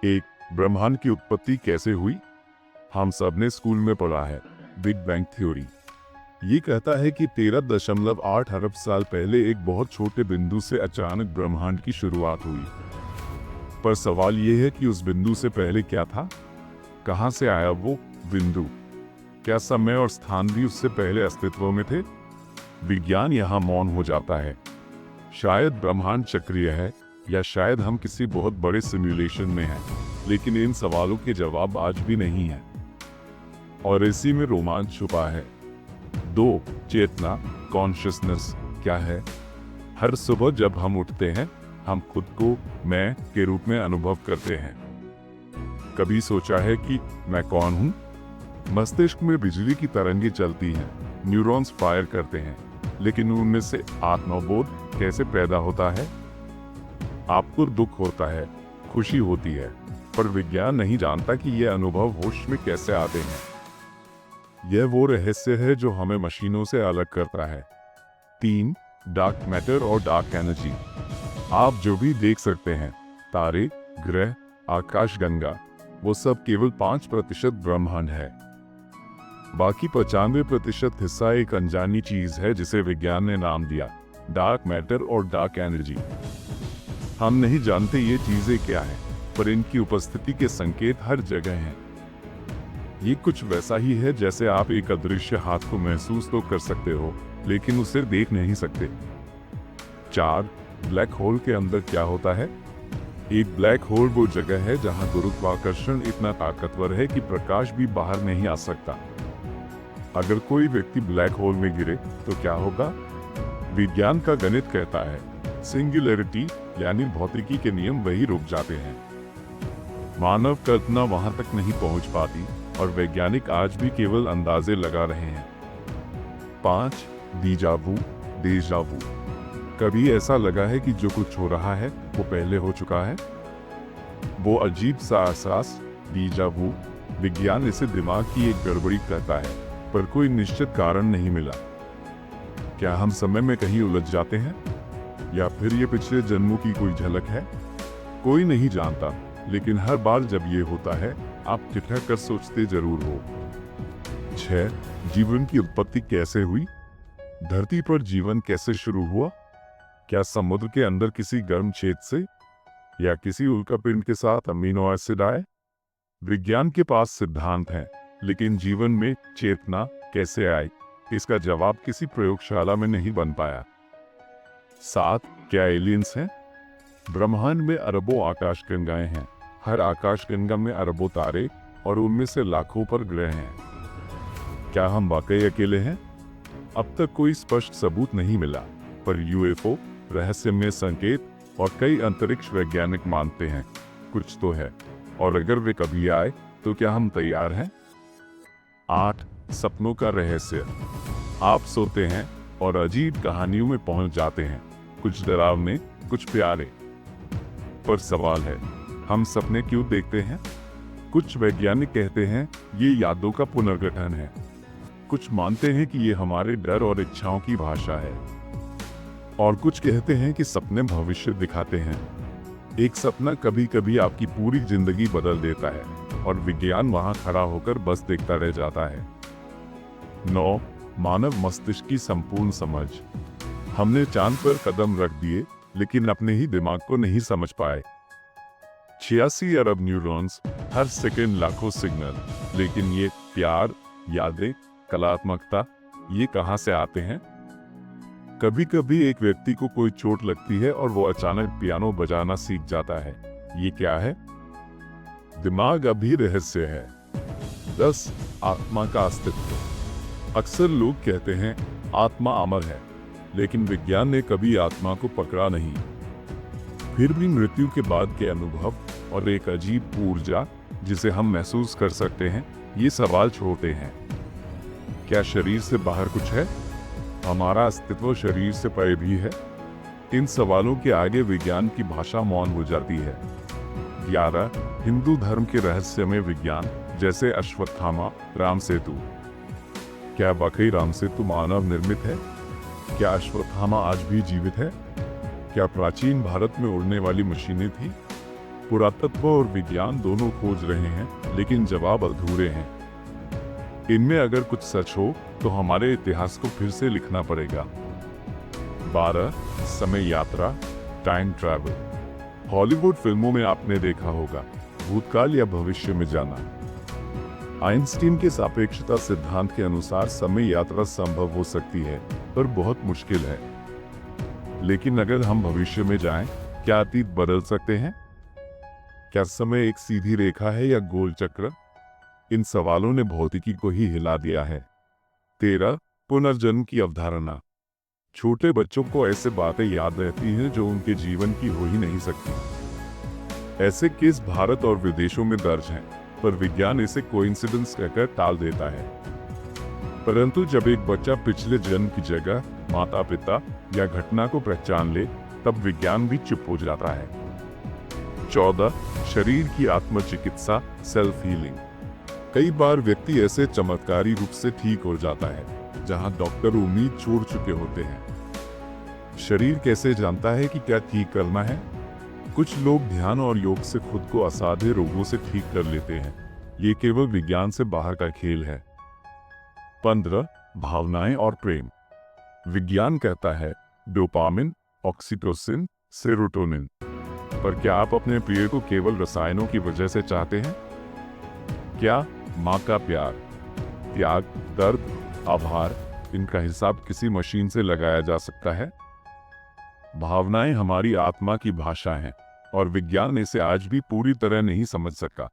एक, ब्रह्मांड की उत्पत्ति कैसे हुई? हम सब ने स्कूल में पढ़ा है, बिग बैंग थ्योरी। ये कहता है कि 13.8 अरब साल पहले एक बहुत छोटे बिंदु से अचानक ब्रह्मांड की शुरुआत हुई। पर सवाल ये है कि उस बिंदु से पहले क्या था? कहां से आया वो बिंदु? क्या समय और स्थान भी उससे पहले अस्तित्व में थे? विज्ञान यहाँ मौन हो जाता है। शायद ब्रह्मांड चक्रीय है, या शायद हम किसी बहुत बड़े सिमुलेशन में हैं, लेकिन इन सवालों के जवाब आज भी नहीं है। और इसी में रोमांच छुपा है। 2. चेतना, कॉन्शियसनेस क्या है? हर सुबह जब हम उठते हैं, हम खुद को मैं के रूप में अनुभव करते हैं। कभी सोचा है कि मैं कौन हूँ? मस्तिष्क में बिजली की तरंगें चलती हैं, न्यूरॉन्स फायर करते हैं, लेकिन उनमें से आत्मबोध कैसे पैदा होता है? आपको दुख होता है, खुशी होती है, पर विज्ञान नहीं जानता कि ये अनुभव होश में कैसे आते हैं। यह वो रहस्य है जो हमें मशीनों से अलग करता है। 3. डार्क मैटर और डार्क एनर्जी। आप जो भी देख सकते हैं, तारे, ग्रह, आकाशगंगा, वो सब केवल 5% ब्रह्मांड है। बाकी 95% हिस्सा एक अनजानी चीज है जिसे विज्ञान ने नाम दिया डार्क मैटर और डार्क एनर्जी। हम नहीं जानते ये चीजें क्या हैं, पर इनकी उपस्थिति के संकेत हर जगह हैं। ये कुछ वैसा ही है जैसे आप एक अदृश्य हाथ को महसूस तो कर सकते हो, लेकिन उसे देख नहीं सकते। 4. ब्लैक होल के अंदर क्या होता है? एक ब्लैक होल वो जगह है जहां गुरुत्वाकर्षण इतना ताकतवर है कि प्रकाश भी बाहर नहीं आ सकता। अगर कोई व्यक्ति ब्लैक होल में गिरे तो क्या होगा? विज्ञान का गणित कहता है सिंगुलैरिटी, यानी भौतिकी के नियम वही रुक जाते हैं। मानव कल्पना वहां तक नहीं पहुंच पाती, और वैज्ञानिक आज भी केवल अंदाजे लगा रहे हैं। 5. डीजावू, डेजावू। कभी ऐसा लगा है कि जो कुछ हो रहा है वो पहले हो चुका है? वो अजीब सा एहसास, डीजावू, विज्ञान इसे दिमाग की एक गड़बड़ी कहता है, पर कोई निश्चित कारण नहीं मिला। क्या हम समय में कहीं उलझ जाते हैं, या फिर ये पिछले जन्मों की कोई झलक है? कोई नहीं जानता, लेकिन हर बार जब ये होता है, आप ठिठक कर सोचते जरूर हो। 6. जीवन की उत्पत्ति कैसे हुई? धरती पर जीवन कैसे शुरू हुआ? क्या समुद्र के अंदर किसी गर्म छेद से, या किसी उल्कापिंड के साथ अमीनो एसिड आए? विज्ञान के पास सिद्धांत हैं, लेकिन जीवन में चेतना कैसे आई, इसका जवाब किसी प्रयोगशाला में नहीं बन पाया। 7. क्या एलियंस हैं? ब्रह्मांड में अरबों आकाशगंगाएं हैं, हर आकाशगंगा में अरबों तारे, और उनमें से लाखों पर ग्रह हैं। क्या हम वाकई अकेले हैं? अब तक कोई स्पष्ट सबूत नहीं मिला, पर यूएफओ, रहस्यमय संकेत और कई अंतरिक्ष वैज्ञानिक मानते हैं कुछ तो है, और अगर वे कभी आए तो क्या हम तैयार हैं? 8. सपनों का रहस्य। आप सोते हैं और अजीब कहानियों में पहुंच जाते हैं, कुछ डरावने, कुछ प्यारे। पर सवाल है, हम सपने क्यों देखते हैं? कुछ वैज्ञानिक कहते हैं ये यादों का पुनर्गठन है। कुछ मानते हैं कि ये हमारे डर और इच्छाओं की भाषा है, और कुछ कहते हैं कि सपने भविष्य दिखाते हैं। एक सपना कभी कभी आपकी पूरी जिंदगी बदल देता है, और विज्ञान वहां खड़ा होकर बस देखता रह जाता है। 9. मानव मस्तिष्क की संपूर्ण समझ। हमने चांद पर कदम रख दिए, लेकिन अपने ही दिमाग को नहीं समझ पाए। 86 अरब न्यूरॉन्स, हर सेकंड लाखों सिग्नल, लेकिन ये प्यार, यादें, कलात्मकता, ये कहां से आते हैं? कभी कभी एक व्यक्ति को कोई चोट लगती है और वो अचानक पियानो बजाना सीख जाता है। ये क्या है? दिमाग अभी रहस्य है। 10. आत्मा का अस्तित्व। अक्सर लोग कहते हैं आत्मा अमर है, लेकिन विज्ञान ने कभी आत्मा को पकड़ा नहीं। फिर भी मृत्यु के बाद के अनुभव और एक अजीब ऊर्जा जिसे हम महसूस कर सकते हैं, ये सवाल छोड़ते हैं। क्या शरीर से बाहर कुछ है? हमारा अस्तित्व शरीर से परे भी है? इन सवालों के आगे विज्ञान की भाषा मौन हो जाती है। 11. हिंदू धर्म के रहस्यमय विज्ञान, जैसे अश्वत्थामा, राम सेतु। क्या वाकई राम सेतु मानव निर्मित है? क्या अश्वत्थामा आज भी जीवित है? क्या प्राचीन भारत में उड़ने वाली मशीनें थी? पुरातत्व और विज्ञान दोनों खोज रहे हैं, लेकिन जवाब अधूरे हैं। इनमें अगर कुछ सच हो तो हमारे इतिहास को फिर से लिखना पड़ेगा। 12. समय यात्रा, टाइम ट्रैवल। हॉलीवुड फिल्मों में आपने देखा होगा भूतकाल या भविष्य में जाना। आइंस्टीन के सापेक्षता सिद्धांत के अनुसार समय यात्रा संभव हो सकती है, पर बहुत मुश्किल है। लेकिन अगर हम भविष्य में जाएं, क्या अतीत बदल सकते हैं? क्या समय एक सीधी रेखा है या गोल चक्र? इन सवालों ने भौतिकी को ही हिला दिया है। 13. पुनर्जन्म की अवधारणा। छोटे बच्चों को ऐसे बातें याद रहती हैं जो उनके जीवन की हो ही नहीं सकती। ऐसे केस भारत और विदेशों में दर्ज हैं, पर विज्ञान इसे कोइंसिडेंस कहकर टाल देता है। परंतु जब एक बच्चा पिछले जन्म की जगह, माता पिता या घटना को पहचान ले, तब विज्ञान भी चुप हो जाता है। 14. शरीर की आत्मचिकित्सा, सेल्फ हीलिंग। कई बार व्यक्ति ऐसे चमत्कारी रूप से ठीक हो जाता है जहां डॉक्टर उम्मीद छोड़ चुके होते हैं। शरीर कैसे जानता है कि क्या ठीक करना है? कुछ लोग ध्यान और योग से खुद को असाध्य रोगों से ठीक कर लेते हैं। ये केवल विज्ञान से बाहर का खेल है। 15. भावनाएं और प्रेम। विज्ञान कहता है डोपामिन, ऑक्सीटोसिन, सेरोटोनिन। पर क्या आप अपने प्रिय को केवल रसायनों की वजह से चाहते हैं? क्या माँ का प्यार, त्याग, दर्द, आभार, इनका हिसाब किसी मशीन से लगाया जा सकता है? भावनाएं हमारी आत्मा की भाषा हैं और विज्ञान इसे आज भी पूरी तरह नहीं समझ सका।